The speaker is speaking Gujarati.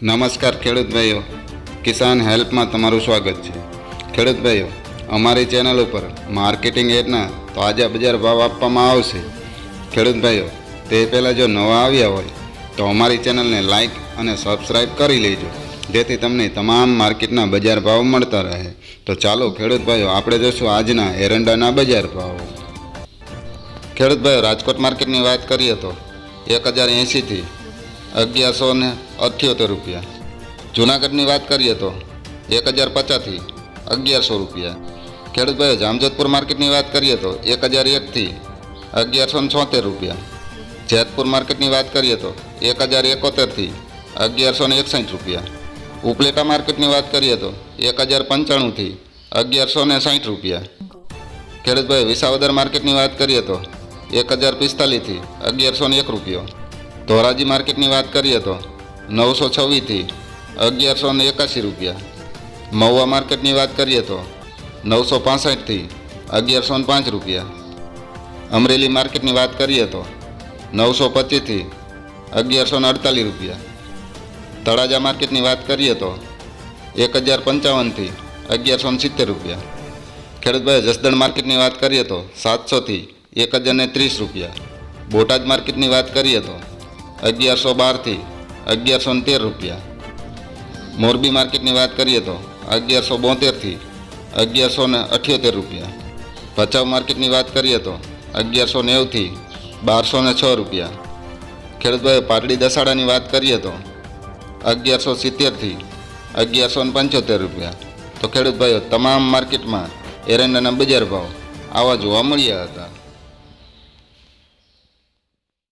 નમસ્કાર ખેડૂત ભાઈઓ, કિસાન હેલ્પમાં તમારું સ્વાગત છે। ખેડૂત ભાઈઓ, અમારી ચેનલ ઉપર માર્કેટિંગ એડના તાજા બજાર ભાવ આપવામાં આવશે। ખેડૂત ભાઈઓ, તે પહેલાં જો નવા આવ્યા હોય તો અમારી ચેનલને લાઇક અને સબસ્ક્રાઈબ કરી લેજો, જેથી તમને તમામ માર્કેટના બજાર ભાવ મળતા રહે। તો ચાલો ખેડૂત ભાઈઓ, આપણે જોઈશું આજના એરંડાના બજાર ભાવ। ખેડૂત ભાઈઓ, રાજકોટ માર્કેટની વાત કરીએ તો 1080થી 1178 રૂપિયા। જૂનાગઢની વાત કરીએ તો 1050થી 1100 રૂપિયા। ખેડૂત ભાઈઓ, જામજોધપુર માર્કેટની વાત કરીએ તો 1001થી 1176 રૂપિયા। જેતપુર માર્કેટની વાત કરીએ તો 1071થી 1161 રૂપિયા। ઉપલેટા માર્કેટની વાત કરીએ તો 1095થી 1160 રૂપિયા। ખેડૂત ભાઈઓ, વિસાવદર માર્કેટની વાત કરીએ તો 1045થી 1101 રૂપિયો। ધોરાજી માર્કેટની વાત કરીએ તો 926થી 1181 રૂપિયા। મહુવા માર્કેટની વાત કરીએ તો 965થી 1105 રૂપિયા। અમરેલી માર્કેટની વાત કરીએ તો 925થી 1148 રૂપિયા। તળાજા માર્કેટની વાત કરીએ તો 1055થી 1170 રૂપિયા। ખેડૂત ભાઈ, જસદણ માર્કેટની વાત કરીએ તો 700થી 1030 રૂપિયા। બોટાદ માર્કેટની વાત કરીએ તો 1112થી 1113 રૂપિયા। મોરબી માર્કેટની વાત કરીએ તો 1172થી 1178 રૂપિયા। ભચાઉ માર્કેટની વાત કરીએ તો 1190થી 1206 રૂપિયા। ખેડૂત ભાઈ, પાટડી દસાડાની વાત કરીએ તો 1170થી 1175 રૂપિયા। તો ખેડૂત ભાઈઓ, તમામ માર્કેટમાં એરંડાના બજાર ભાવ આવા જોવા મળ્યા હતા।